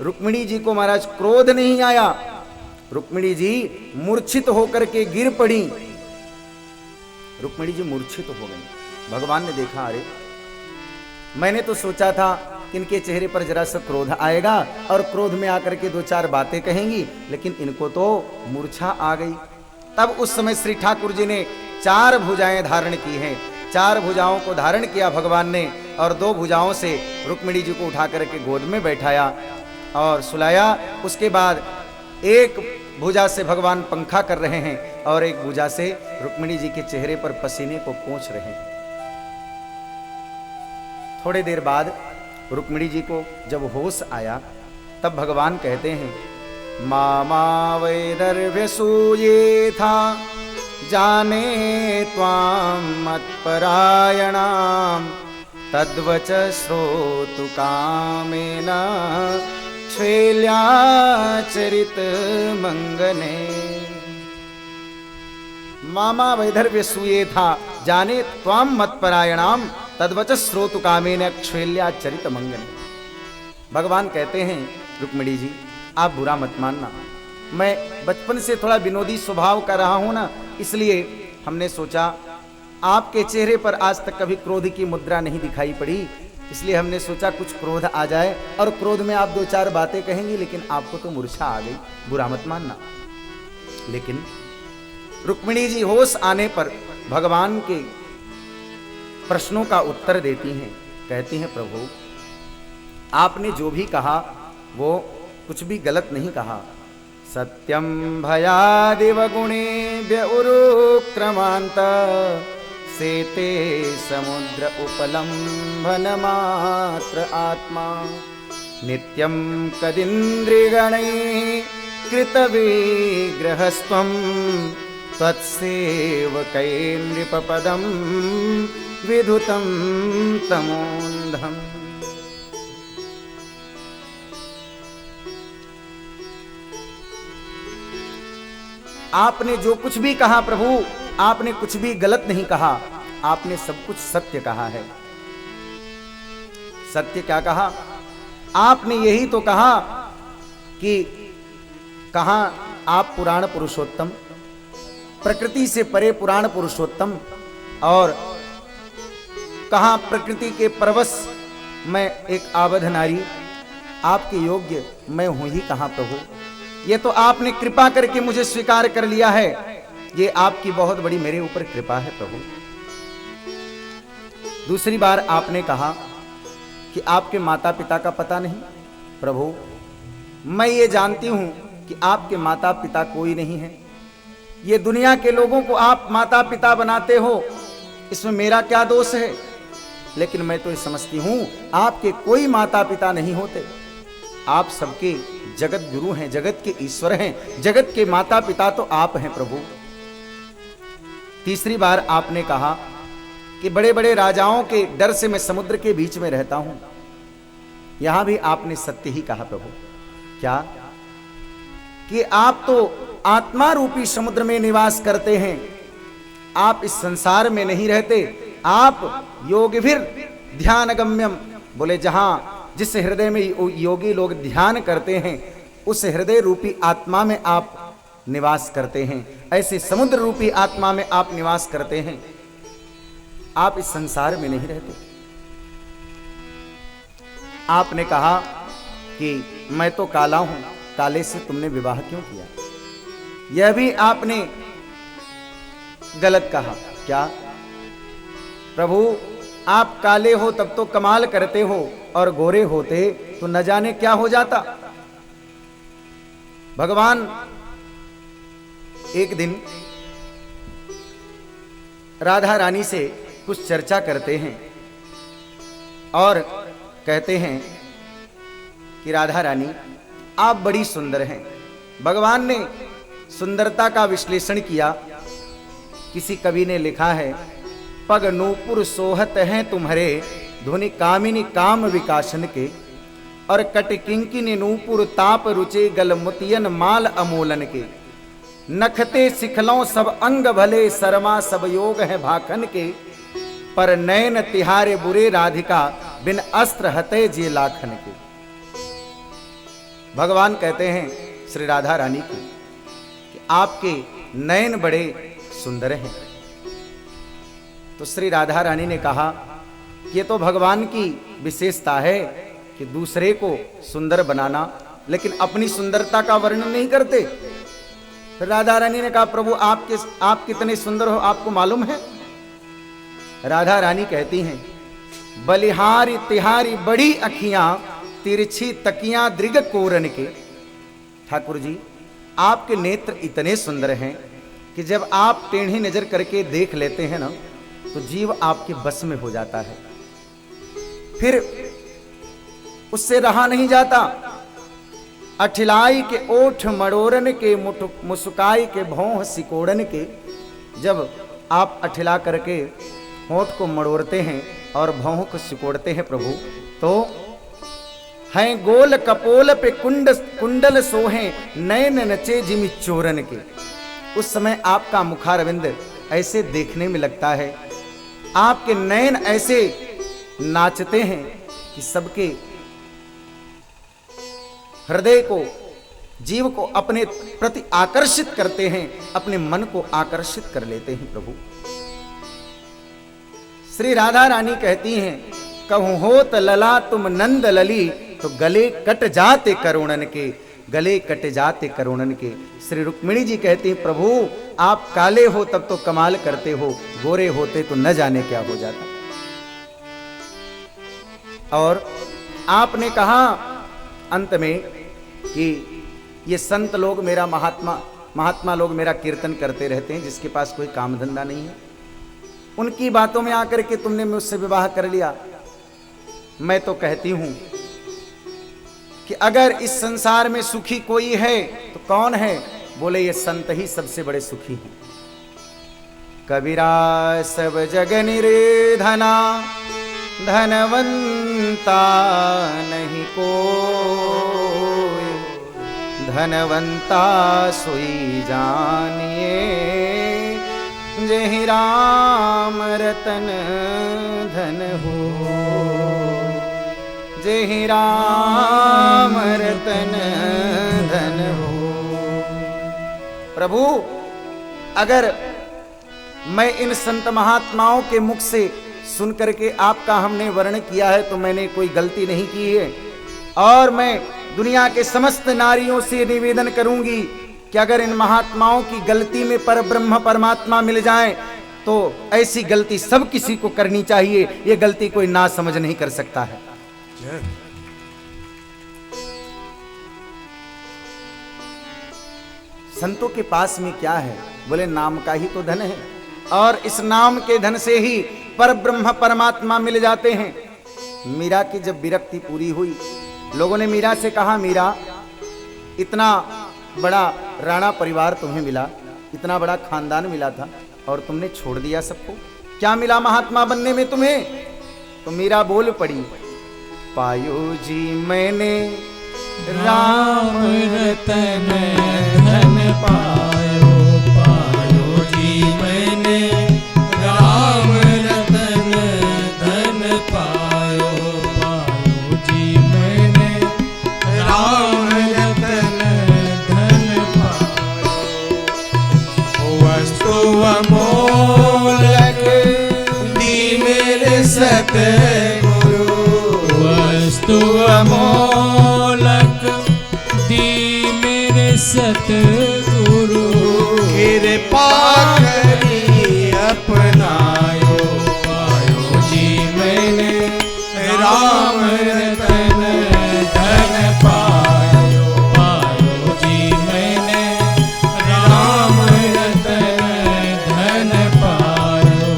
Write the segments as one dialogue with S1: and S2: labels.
S1: रुक्मिणी जी को महाराज क्रोध नहीं आया, रुक्मिणी जी मूर्छित होकर के गिर पड़ी। रुक्मिणी जी मूर्छित हो गई। भगवान ने देखा, अरे मैंने तो सोचा था कि इनके चेहरे पर जरा सा क्रोध आएगा और क्रोध में आकर के दो चार बातें कहेंगी, लेकिन इनको तो मूर्छा आ गई। तब उस समय श्री ठाकुर जी ने 4 भुजाएं धारण की हैं। 4 भुजाओं को धारण किया भगवान ने और 2 भुजाओं से रुक्मिणी जी को उठा करके गोद में बैठाया और सुलाया। उसके बाद एक भुजा से भगवान पंखा कर रहे हैं और एक भुजा से रुक्मिणी जी के चेहरे पर पसीने को पोंछ रहे हैं। थोड़ी देर बाद रुक्मिणी जी को जब होश आया तब भगवान कहते हैं, मामा वैदर्भ्यसूये था जाने त्वां मत्परायणां तद्वच श्रोतु कामेन श्वेल्याचरित मंगने। मामा वैदर्भ्यसूये था जाने त्वां मत्परायणां तद्वच श्रोतु कामेन श्वेल्याचरित मंगने। भगवान कहते हैं, रुक्मिणी जी आप बुरा मत मानना, मैं बचपन से थोड़ा विनोदी स्वभाव का रहा हूं ना, इसलिए हमने सोचा आपके चेहरे पर आज तक कभी क्रोध की मुद्रा नहीं दिखाई पड़ी, इसलिए हमने सोचा कुछ क्रोध आ जाए और क्रोध में आप 2-4 बातें कहेंगी, लेकिन आपको तो मूर्छा आ गई, बुरा मत मानना। लेकिन रुक्मिणी जी होश आने पर भगवान के प्रश्नों का उत्तर देती हैं। कहती हैं, प्रभु आपने जो भी कहा वो कुछ भी गलत नहीं कहा। सत्यम भयादिव गुणेभ्य उरुक्रमांत सेते समुद्र उपलम्भन मात्र आत्मा नित्यं कदिन्द्रिगणैः कृतविग्रहस्त्वं त्वत्सेवकैर्नृपपदं विधुतं तमोन्धम्। आपने जो कुछ भी कहा प्रभु, आपने कुछ भी गलत नहीं कहा, आपने सब कुछ सत्य कहा है। सत्य क्या कहा? आपने यही तो कहा कि कहा आप पुराण पुरुषोत्तम, प्रकृति से परे पुराण पुरुषोत्तम, और कहा प्रकृति के परवश मैं एक आबद्ध नारी, आपके योग्य मैं हूं ही कहां प्रभु। ये तो आपने कृपा करके मुझे स्वीकार कर लिया है, ये आपकी बहुत बड़ी मेरे ऊपर कृपा है प्रभु। दूसरी बार आपने कहा कि आपके माता पिता का पता नहीं। प्रभु मैं ये जानती हूं कि आपके माता पिता कोई नहीं है, ये दुनिया के लोगों को आप माता पिता बनाते हो, इसमें मेरा क्या दोष है? लेकिन मैं तो ये समझती हूं आपके कोई माता पिता नहीं होते, आप सबके जगत गुरु हैं, जगत के ईश्वर हैं, जगत के माता पिता तो आप हैं प्रभु। तीसरी बार आपने कहा कि बड़े बड़े राजाओं के डर से मैं समुद्र के बीच में रहता हूं, यहां भी आपने सत्य ही कहा प्रभु। क्या? कि आप तो आत्मा रूपी समुद्र में निवास करते हैं, आप इस संसार में नहीं रहते, आप योगिभिर ध्यानगम्यम, बोले जहां जिस हृदय में योगी लोग ध्यान करते हैं उस हृदय रूपी आत्मा में आप निवास करते हैं, ऐसे समुद्र रूपी आत्मा में आप निवास करते हैं, आप इस संसार में नहीं रहते। आपने कहा कि मैं तो काला हूं, काले से तुमने विवाह क्यों किया? यह भी आपने गलत कहा। क्या? प्रभु आप काले हो तब तो कमाल करते हो, और गोरे होते तो न जाने क्या हो जाता। भगवान एक दिन राधा रानी से कुछ चर्चा करते हैं और कहते हैं कि राधा रानी आप बड़ी सुंदर हैं। भगवान ने सुंदरता का विश्लेषण किया। किसी कवि ने लिखा है, पग नूपुर सोहत हैं तुम्हारे धुनि कामिनी काम विकासन के, और कट किंकिनी नूपुर ताप रुचे गल मुतियन माल अमोलन के, नखते सिखलों सब अंग भले शर्मा सब योग है भाखन के, पर नयन तिहारे बुरे राधिका बिन अस्त्र हते जे लाखन के। भगवान कहते हैं श्री राधा रानी को कि आपके नयन बड़े सुंदर हैं। तो श्री राधा रानी ने कहा कि ये तो भगवान की विशेषता है कि दूसरे को सुंदर बनाना, लेकिन अपनी सुंदरता का वर्णन नहीं करते। फिर राधा रानी ने कहा प्रभु आप कितने सुंदर हो, आपको मालूम है? राधा रानी कहती हैं बलिहारी तिहारी बड़ी अखियां तिरछी तकियां दृग कोरन के। ठाकुर जी आपके नेत्र इतने सुंदर हैं कि जब आप टेढ़ी नजर करके देख लेते हैं ना तो जीव आपके बस में हो जाता है, फिर उससे रहा नहीं जाता। अठिलाई के ओठ मड़ोरन के मुस्काई के भौं सिकोड़न के। जब आप अठिला करके होठ को मड़ोरते हैं और भौं को सिकोड़ते हैं प्रभु, तो हैं गोल कपोल पे कुंडल सोहे नयन नचे जिमि चोरन के। उस समय आपका मुखारविंद ऐसे देखने में लगता है, आपके नयन ऐसे नाचते हैं कि सबके हृदय को जीव को अपने प्रति आकर्षित करते हैं, अपने मन को आकर्षित कर लेते हैं प्रभु। श्री राधा रानी कहती हैं कहूं होत लला तुम नंद लली तो गले कट जाते करुणन के, गले कट जाते करुणन के। श्री रुक्मिणी जी कहती हैं प्रभु आप काले हो तब तो कमाल करते हो, गोरे होते तो न जाने क्या हो जाता। और आपने कहा अंत में कि ये संत लोग मेरा महात्मा लोग मेरा कीर्तन करते रहते हैं, जिसके पास कोई काम धंधा नहीं है, उनकी बातों में आकर के तुमने मुझसे विवाह कर लिया। मैं तो कहती हूं कि अगर इस संसार में सुखी कोई है तो कौन है? बोले ये संत ही सबसे बड़े सुखी हैं। कबीरा सब जग निर्धना धनवंता नहीं कोई, धनवंता सोई जानिए जहि राम रतन धन हो, जहि राम रतन धन हो। प्रभु अगर मैं इन संत महात्माओं के मुख से सुन करके आपका हमने वर्णन किया है तो मैंने कोई गलती नहीं की है, और मैं दुनिया के समस्त नारियों से निवेदन करूंगी कि अगर इन महात्माओं की गलती में पर ब्रह्म परमात्मा मिल जाए तो ऐसी गलती सब किसी को करनी चाहिए, ये गलती कोई ना समझ नहीं कर सकता है। संतों के पास में क्या है? बोले नाम का ही तो धन है, और इस नाम के धन से ही पर ब्रह्म परमात्मा मिल जाते हैं। मीरा की जब विरक्ति पूरी हुई, लोगों ने मीरा से कहा मीरा इतना बड़ा राणा परिवार तुम्हें मिला, इतना बड़ा खानदान मिला था और तुमने छोड़ दिया सबको, क्या मिला महात्मा बनने में तुम्हें? तो मीरा बोल पड़ी पायो जी मैंने राम रतन धन पायो, पायो जी मैंने राम रतन धन पायो, पायो जी मैंने राम रतन धन पायो। वस्तु अमोलक दी मेरे सतगुरु, वस्तु अमोलक दी मेरे सतगुरु, कृपा करी अपनायो, पायो जी मैंने राम रतन धन पायो, पायो जी मैंने राम रतन धन पायो।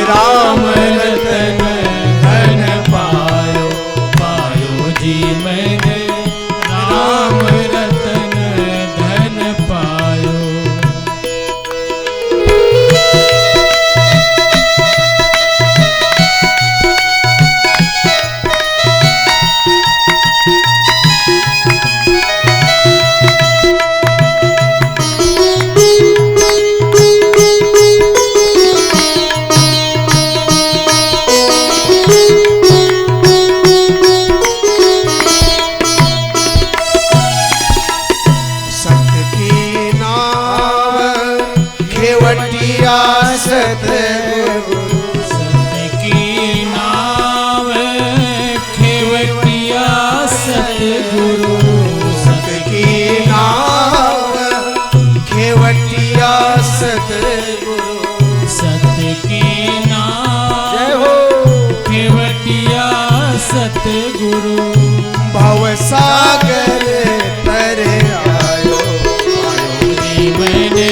S2: राम रतन धन पायो, पायो जी मैंने राम रतन धन पायो।
S3: सतगुरु
S2: सत की नाव खेवटिया सतगुरु,
S3: सत की नाव खेवटिया सतगुरु,
S2: सत की नाव
S1: जय हो
S2: खेवटिया सतगुरु।
S3: भवसागर तर आयो,
S2: पायो जी मैंने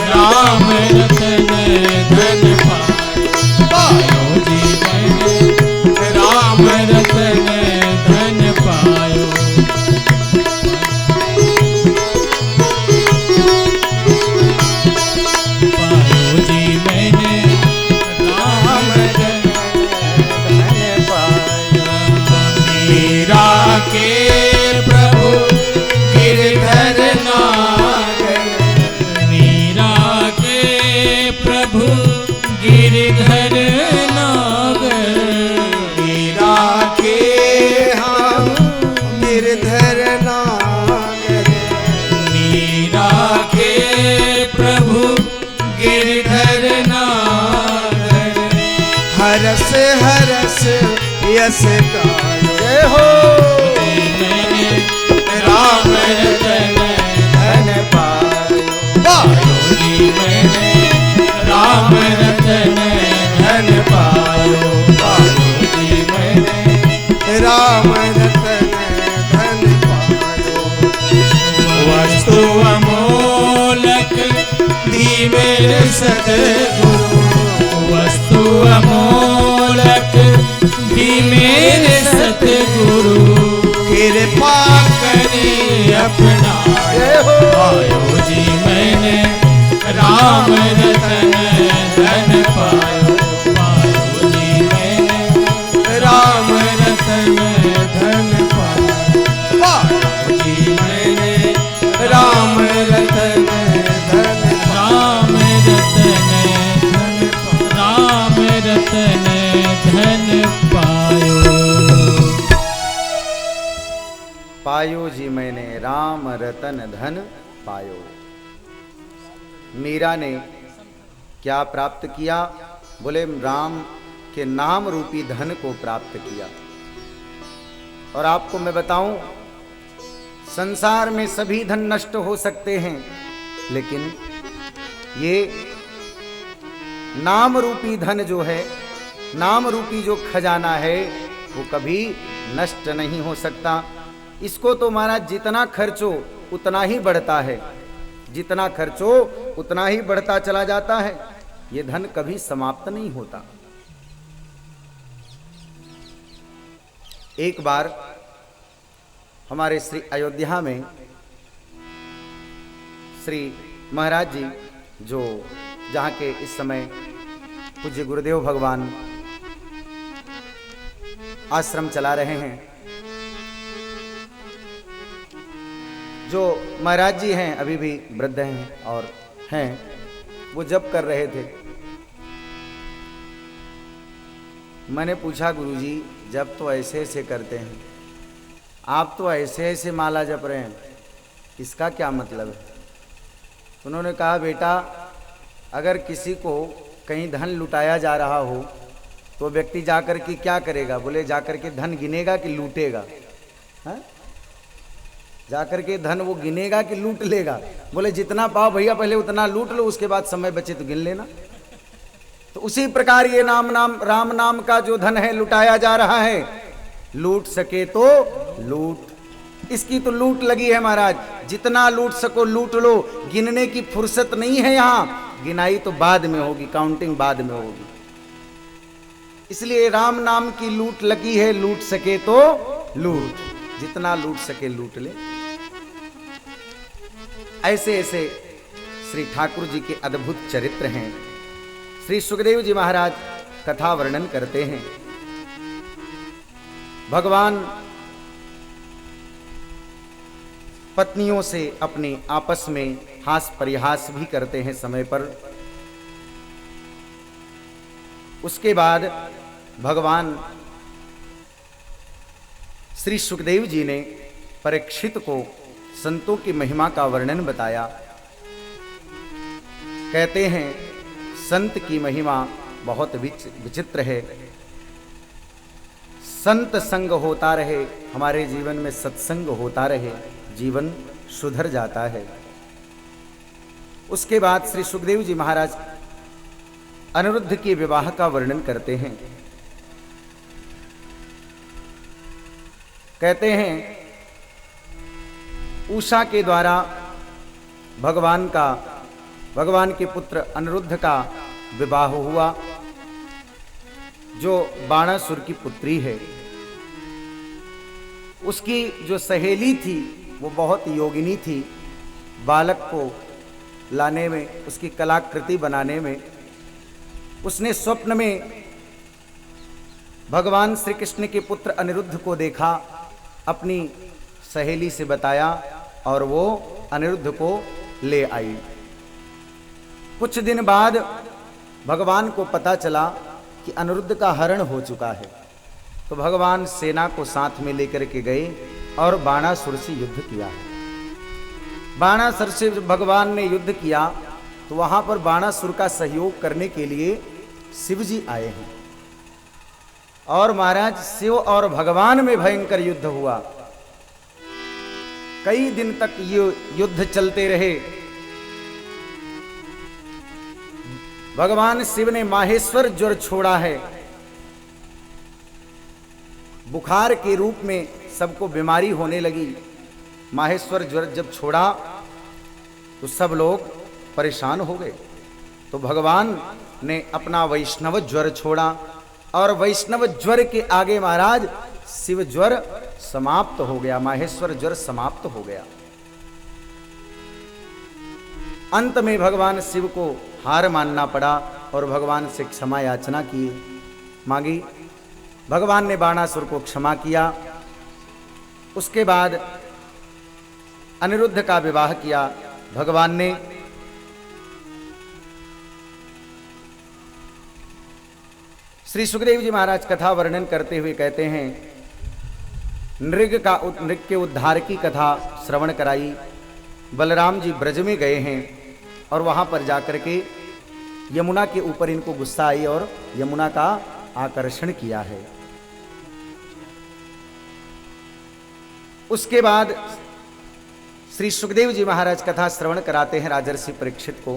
S2: राम रतन धन पायो, पायो जी मैंने राम रतन धन पायो। पायो जी मैंने राम रतन
S3: धन पाया।
S2: मीरा के प्रभु गिरधर नागर, मीरा के प्रभु गिरधर नागर,
S3: मीरा के हम गिरधर नागर,
S2: मीरा के प्रभु गिरधर नागर।
S3: हरस हरस यस गायो,
S1: जय हो
S2: मैंने राम रतन
S1: धन पायो,
S2: पायो जी मैंने राम रतन धन पायो, पायो जी मैंने
S3: राम रतन धन पायो।
S2: वस्तु अमोलक दी मेरे सतगुरु, वस्तु अमोलक दी मेरे सतगुरु।
S3: कृपा
S2: करी अपना
S1: जय हो
S2: पायो जी मैंने राम रतन धन पायो, पायो जी मैंने राम रतन धन पायो, पायो जी मैंने
S3: राम रतन धन
S2: राम रतन धन पायो।
S1: पायो जी मैंने राम रतन धन पायो। मीरा ने क्या प्राप्त किया? बोले राम के नाम रूपी धन को प्राप्त किया। और आपको मैं बताऊं, संसार में सभी धन नष्ट हो सकते हैं, लेकिन ये नाम रूपी धन जो है, नाम रूपी जो खजाना है, वो कभी नष्ट नहीं हो सकता। इसको तो महाराज जितना खर्चो उतना ही बढ़ता है, जितना खर्चो उतना ही बढ़ता चला जाता है। ये धन कभी समाप्त नहीं होता। एक बार हमारे श्री अयोध्या में श्री महाराज जी, जो जहाँ के इस समय पूज्य गुरुदेव भगवान आश्रम चला रहे हैं, जो महाराज जी हैं अभी भी वृद्ध हैं और हैं, वो जप कर रहे थे। मैंने पूछा, गुरुजी जप तो ऐसे ऐसे करते हैं, आप तो ऐसे ऐसे माला जप रहे हैं, इसका क्या मतलब है? उन्होंने कहा, बेटा अगर किसी को कहीं धन लुटाया जा रहा हो तो व्यक्ति जाकर के क्या करेगा? बोले जाकर के धन गिनेगा कि लूटेगा? हाँ? जाकर के धन वो गिनेगा कि लूट लेगा? बोले जितना पाओ भैया पहले उतना लूट लो, उसके बाद समय बचे तो गिन लेना। तो उसी प्रकार ये राम नाम का जो धन है लुटाया जा रहा है, लूट सके तो लूट, इसकी तो लूट लगी है महाराज। जितना लूट सको लूट लो, गिनने की फुर्सत नहीं है यहाँ। गिनाई तो बाद में होगी, काउंटिंग बाद में होगी। इसलिए राम नाम की लूट लगी है, लूट सके तो लूट, जितना लूट सके लूट ले। ऐसे ऐसे श्री ठाकुर जी के अद्भुत चरित्र हैं। श्री सुखदेव जी महाराज कथा वर्णन करते हैं। भगवान पत्नियों से अपने आपस में हास परिहास भी करते हैं समय पर। उसके बाद भगवान श्री सुखदेव जी ने परीक्षित को संतों की महिमा का वर्णन बताया। कहते हैं संत की महिमा बहुत विचित्र है। संत संग होता रहे, हमारे जीवन में सत्संग होता रहे, जीवन सुधर जाता है। उसके बाद श्री सुखदेव जी महाराज अनिरुद्ध के विवाह का वर्णन करते हैं। कहते हैं उषा के द्वारा भगवान के पुत्र अनिरुद्ध का विवाह हुआ, जो बाणासुर की पुत्री है। उसकी जो सहेली थी वो बहुत योगिनी थी। बालक को लाने में, उसकी कलाकृति बनाने में उसने स्वप्न में भगवान श्री कृष्ण के पुत्र अनिरुद्ध को देखा, अपनी सहेली से बताया और वो अनिरुद्ध को ले आई। कुछ दिन बाद भगवान को पता चला कि अनिरुद्ध का हरण हो चुका है, तो भगवान सेना को साथ में लेकर के गए और बाणासुर से युद्ध किया। बाणासुर से भगवान ने युद्ध किया तो वहां पर बाणासुर का सहयोग करने के लिए शिव जी आए हैं और महाराज शिव और भगवान में भयंकर युद्ध हुआ। कई दिन तक ये युद्ध चलते रहे। भगवान शिव ने माहेश्वर ज्वर छोड़ा है, बुखार के रूप में सबको बीमारी होने लगी। माहेश्वर ज्वर जब छोड़ा तो सब लोग परेशान हो गए। तो भगवान ने अपना वैष्णव ज्वर छोड़ा और वैष्णव ज्वर के आगे महाराज शिव ज्वर समाप्त हो गया, माहेश्वर ज्वर समाप्त हो गया। अंत में भगवान शिव को हार मानना पड़ा और भगवान से क्षमा याचना मांगी। भगवान ने बाणासुर को क्षमा किया। उसके बाद अनिरुद्ध का विवाह किया भगवान ने। श्री सुखदेव जी महाराज कथा वर्णन करते हुए कहते हैं, नृग के उद्धार की कथा श्रवण कराई। बलराम जी ब्रज में गए हैं और वहां पर जाकर के यमुना के ऊपर इनको गुस्सा आई और यमुना का आकर्षण किया है। उसके बाद श्री सुखदेव जी महाराज कथा श्रवण कराते हैं राजर्षि परीक्षित को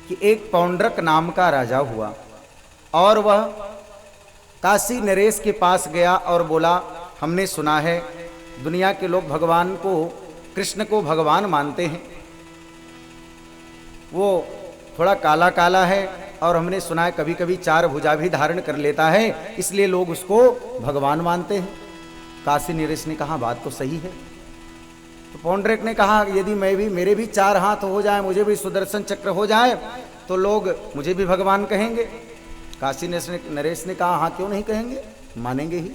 S1: कि एक पौंड्रक नाम का राजा हुआ और वह काशी नरेश के पास गया और बोला, हमने सुना है दुनिया के लोग भगवान को, कृष्ण को भगवान मानते हैं। वो थोड़ा काला काला है और हमने सुना है कभी कभी 4 भुजा भी धारण कर लेता है, इसलिए लोग उसको भगवान मानते हैं। काशी नरेश ने कहा बात तो सही है। तो पौंड्रक ने कहा यदि मेरे भी 4 हाथ हो जाए, मुझे भी सुदर्शन चक्र हो जाए तो लोग मुझे भी भगवान कहेंगे। काशी नरेश ने कहा हाँ क्यों नहीं कहेंगे, मानेंगे ही।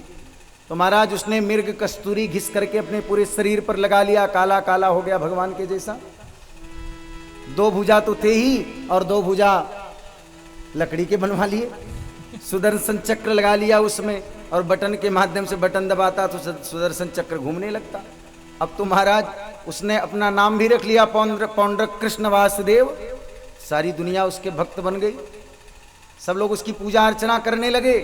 S1: तो महाराज उसने मिर्ग कस्तूरी घिस करके अपने पूरे शरीर पर लगा लिया, काला काला हो गया भगवान के जैसा। 2 भुजा तो थे ही और 2 भुजा लकड़ी के बनवा लिए। सुदर्शन चक्र लगा लिया उसमें और बटन के माध्यम से बटन दबाता तो सुदर्शन चक्र घूमने लगता। अब तो महाराज उसने अपना नाम भी रख लिया, पौंड्रक कृष्ण वासुदेव। सारी दुनिया उसके भक्त बन गई, सब लोग उसकी पूजा अर्चना करने लगे।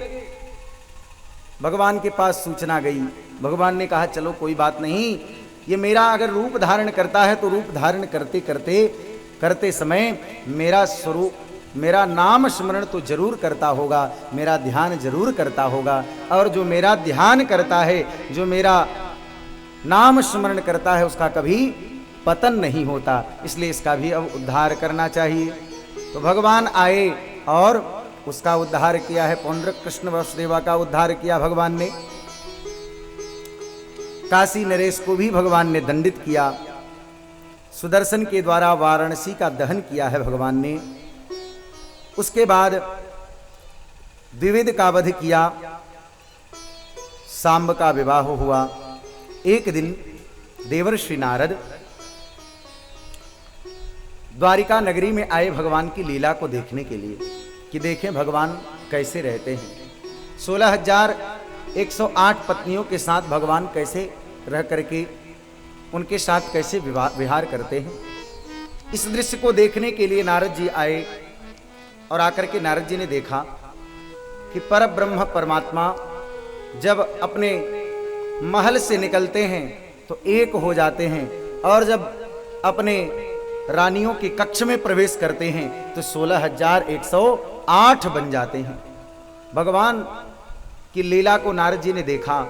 S1: भगवान के पास सूचना गई, भगवान ने कहा चलो कोई बात नहीं, ये मेरा अगर रूप धारण करता है तो रूप धारण करते समय मेरा स्वरूप, मेरा नाम स्मरण तो जरूर करता होगा, मेरा ध्यान जरूर करता होगा। और जो मेरा ध्यान करता है, जो मेरा नाम स्मरण करता है, उसका कभी पतन नहीं होता। इसलिए इसका भी अब उद्धार करना चाहिए। तो भगवान आए और उसका उद्धार किया है। पौंड्रक कृष्ण वसुदेवा का उद्धार किया भगवान ने। काशी नरेश को भी भगवान ने दंडित किया। सुदर्शन के द्वारा वाराणसी का दहन किया है भगवान ने। उसके बाद द्विविध का वध किया। सांब का विवाह हुआ। एक दिन देवर्षि नारद द्वारिका नगरी में आए भगवान की लीला को देखने के लिए कि देखें भगवान कैसे रहते हैं। 16,108 पत्नियों के साथ भगवान कैसे रह करके उनके साथ कैसे विहार करते हैं। इस दृश्य को देखने के लिए नारद जी आए और आकर के नारद जी ने देखा कि परब्रह्म परमात्मा जब अपने महल से निकलते हैं तो एक हो जाते हैं, और जब अपने रानियों के कक्ष में प्रवेश करते हैं तो 16,108 बन जाते हैं। भगवान की लीला को नारद जी ने देखा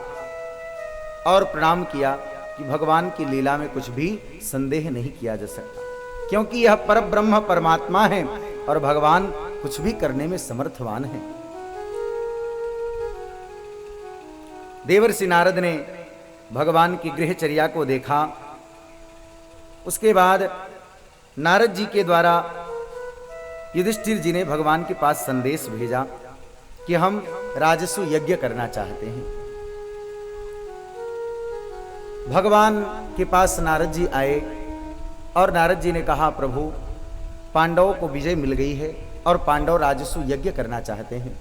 S1: और प्रणाम किया कि भगवान की लीला में कुछ भी संदेह नहीं किया जा सकता, क्योंकि यह परब्रह्म परमात्मा है और भगवान कुछ भी करने में समर्थवान है। देवर्षि नारद ने भगवान की गृहचर्या को देखा। उसके बाद नारद जी के द्वारा युधिष्ठिर जी ने भगवान के पास संदेश भेजा कि हम राजसु यज्ञ करना चाहते हैं। भगवान के पास नारद जी आए और नारद जी ने कहा, प्रभु पांडवों को विजय मिल गई है और पांडव राजसु यज्ञ करना चाहते हैं,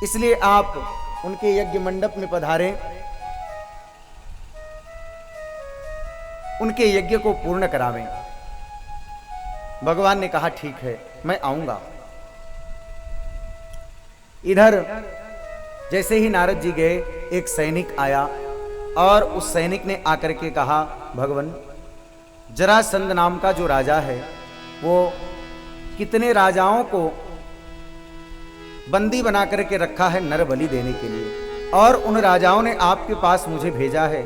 S1: इसलिए आप उनके यज्ञ मंडप में पधारें, उनके यज्ञ को पूर्ण करावें। भगवान ने कहा ठीक है, मैं आऊंगा। इधर जैसे ही नारद जी गए, एक सैनिक आया और उस सैनिक ने आकर के कहा, भगवान जरासंध नाम का जो राजा है वो कितने राजाओं को बंदी बना करके रखा है नर बलि देने के लिए, और उन राजाओं ने आपके पास मुझे भेजा है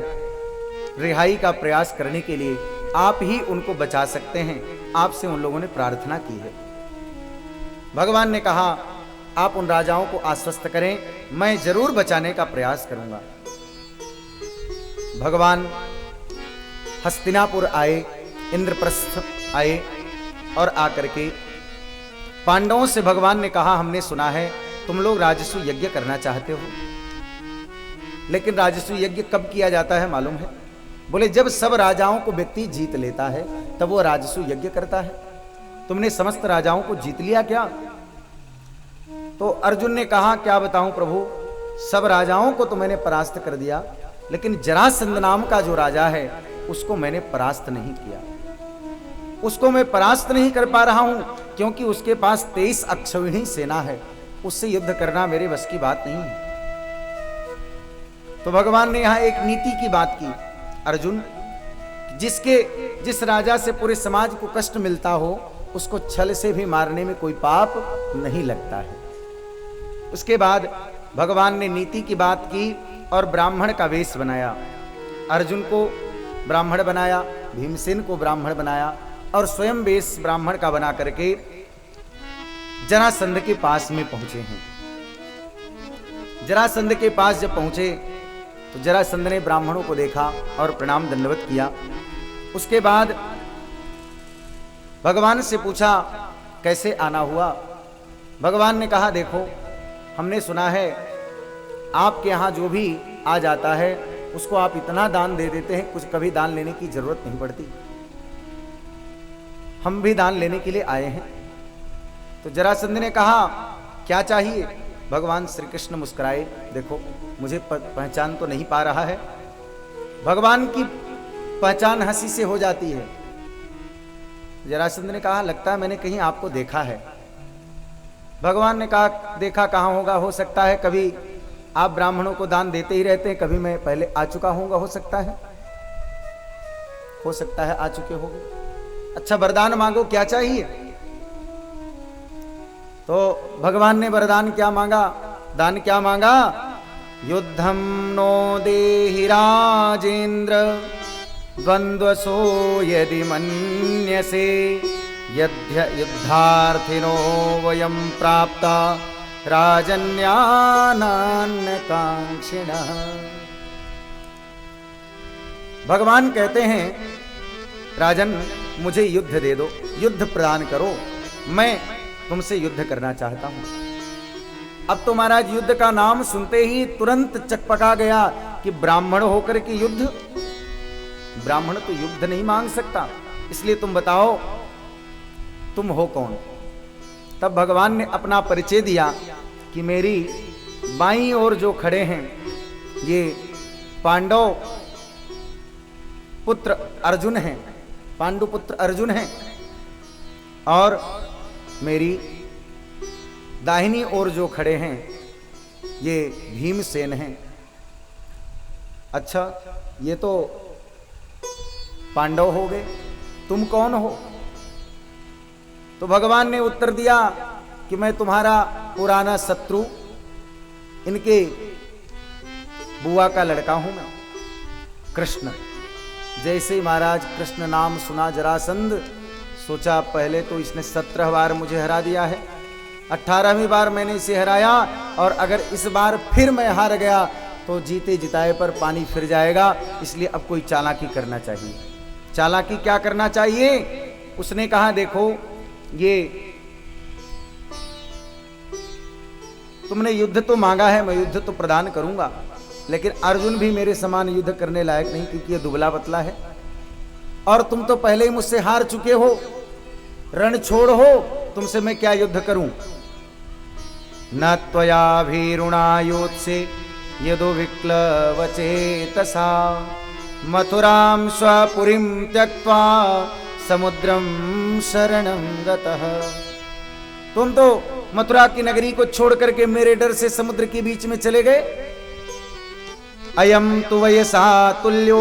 S1: रिहाई का प्रयास करने के लिए। आप ही उनको बचा सकते हैं, आपसे उन लोगों ने प्रार्थना की है। भगवान ने कहा, आप उन राजाओं को आश्वस्त करें, मैं जरूर बचाने का प्रयास करूंगा। भगवान हस्तिनापुर आए, इंद्रप्रस्थ आए और आकर के पांडवों से भगवान ने कहा, हमने सुना है तुम लोग राजसु यज्ञ करना चाहते हो, लेकिन राजसु यज्ञ कब किया जाता है मालूम है? बोले जब सब राजाओं को व्यक्ति जीत लेता है तब वो राजसु यज्ञ करता है। तुमने समस्त राजाओं को जीत लिया क्या? तो अर्जुन ने कहा, क्या बताऊं प्रभु, सब राजाओं को तो मैंने परास्त कर दिया, लेकिन जरासंध नाम का जो राजा है उसको मैंने परास्त नहीं किया। उसको मैं परास्त नहीं कर पा रहा हूं क्योंकि उसके पास 23 अक्षौहिणी सेना है, उससे युद्ध करना मेरे बस की बात नहीं है। तो भगवान ने यहां एक नीति की बात की, अर्जुन जिस राजा से पूरे समाज को कष्ट मिलता हो उसको छल से भी मारने में कोई पाप नहीं लगता है। उसके बाद भगवान ने नीति की बात की और ब्राह्मण का वेश बनाया। अर्जुन को ब्राह्मण बनाया, भीमसेन को ब्राह्मण बनाया और स्वयं वेश ब्राह्मण का बना करके जरासंध के पास में पहुंचे हैं। जरासंध के पास जब पहुंचे तो जरासंध ने ब्राह्मणों को देखा और प्रणाम दंडवत किया। उसके बाद भगवान से पूछा, कैसे आना हुआ? भगवान ने कहा, देखो हमने सुना है आपके यहां जो भी आ जाता है उसको आप इतना दान दे देते हैं, कुछ कभी दान लेने की जरूरत नहीं पड़ती। हम भी दान लेने के लिए आए हैं। तो जरासंध ने कहा, क्या चाहिए? भगवान श्री कृष्ण मुस्कुराए, देखो मुझे पहचान तो नहीं पा रहा है। भगवान की पहचान हंसी से हो जाती है। जरासंध ने कहा, लगता है मैंने कहीं आपको देखा है। भगवान ने कहा, देखा कहां होगा, हो सकता है कभी आप ब्राह्मणों को दान देते ही रहते हैं, कभी मैं पहले आ चुका होऊंगा, हो सकता है आ चुके होंगे। अच्छा वरदान मांगो, क्या चाहिए? तो भगवान ने वरदान क्या मांगा, दान क्या मांगा? युद्धम नो देहि राजेंद्र द्वंद्वसो यदि मन्यसे यद्य युद्धार्थिनो वयं प्राप्ता राजन्यानान्यकांक्षिणः। भगवान कहते हैं राजन मुझे युद्ध दे दो, युद्ध प्रदान करो, मैं तुमसे युद्ध करना चाहता हूं। अब तो महाराज युद्ध का नाम सुनते ही तुरंत चकपका गया कि ब्राह्मण होकर के युद्ध, ब्राह्मण तो युद्ध नहीं मांग सकता, इसलिए तुम बताओ तुम हो कौन। तब भगवान ने अपना परिचय दिया कि मेरी बाईं ओर जो खड़े हैं ये पांडव पुत्र अर्जुन हैं, पांडु पुत्र अर्जुन हैं, और मेरी दाहिनी ओर जो खड़े हैं ये भीमसेन हैं। अच्छा ये तो पांडव हो गए, तुम कौन हो? तो भगवान ने उत्तर दिया कि मैं तुम्हारा पुराना शत्रु, इनके बुआ का लड़का हूं मैं, कृष्ण। जैसे महाराज कृष्ण नाम सुना जरासंध, सोचा पहले तो इसने 17 बार मुझे हरा दिया है, 18वीं बार मैंने इसे हराया, और अगर इस बार फिर मैं हार गया तो जीते जिताए पर पानी फिर जाएगा, इसलिए अब कोई चालाकी करना चाहिए। चालाकी क्या करना चाहिए? उसने कहा देखो ये तुमने युद्ध तो मांगा है, मैं युद्ध तो प्रदान करूंगा, लेकिन अर्जुन भी मेरे समान युद्ध करने लायक नहीं, क्योंकि ये दुबला पतला है, और तुम तो पहले ही मुझसे हार चुके हो, रण छोड़ हो, तुमसे मैं क्या युद्ध करूं। न त्वया भीरुणायोत्से यदो विक्लवचेतसा मथुरां स्वपुरीं त्यक्त्वा समुद्रं शरणं गतः। तुम तो मथुरा की नगरी को छोड़ करके मेरे डर से समुद्र के बीच में चले गए। अयम तु वयसा तुल्यो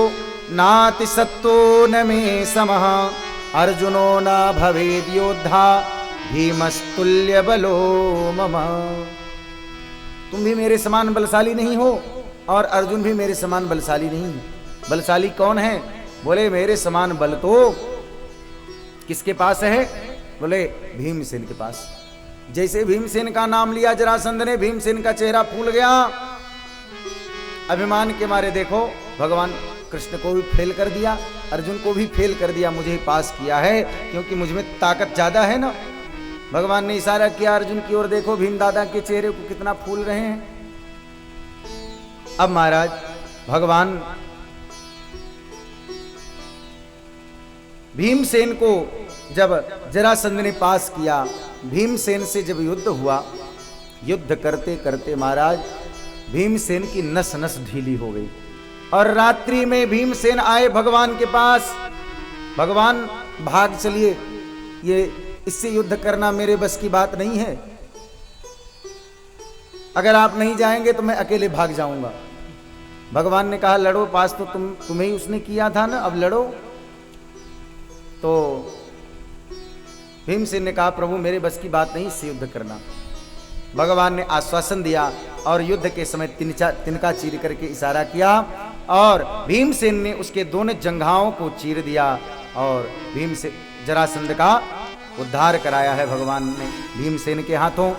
S1: नाति सत्तो न मे समः अर्जुनो न भवेद योद्धा भीमस्तुल्य बलो मम। तुम भी मेरे समान बलशाली नहीं हो और अर्जुन भी मेरे समान बलशाली नहीं है। बलशाली कौन है? बोले मेरे समान बल तो किसके पास है? बोले भीमसेन के पास। जैसे भीमसेन का नाम लिया जरासंध ने, भीमसेन का चेहरा फूल गया। अभिमान के मारे देखो भगवान कृष्ण को भी फेल कर दिया, अर्जुन को भी फेल कर दिया, मुझे पास किया है क्योंकि मुझ में ताकत ज्यादा है ना। भगवान ने इशारा किया अर्जुन की ओर, देखो भीम दादा के चेहरे को कितना फूल रहे हैं। अब महाराज भगवान भीमसेन को जब जरासंध ने पास किया, भीमसेन से जब युद्ध हुआ, युद्ध करते करते महाराज भीमसेन की नस नस ढीली हो गई और रात्रि में भीमसेन आए भगवान के पास। भगवान भाग चलिए, ये इससे युद्ध करना मेरे बस की बात नहीं है, अगर आप नहीं जाएंगे तो मैं अकेले भाग जाऊंगा। भगवान ने कहा लड़ो, पास तो तुम्हें ही उसने किया था ना, अब लड़ो। तो भीमसेन ने कहा प्रभु मेरे बस की बात नहीं इससे युद्ध करना। भगवान ने आश्वासन दिया और युद्ध के समय तिनका चीर करके इशारा किया और भीमसेन ने उसके दोनों जंघाओं को चीर दिया और भीमसेन जरासंध का उद्धार कराया है भगवान ने भीमसेन के हाथों।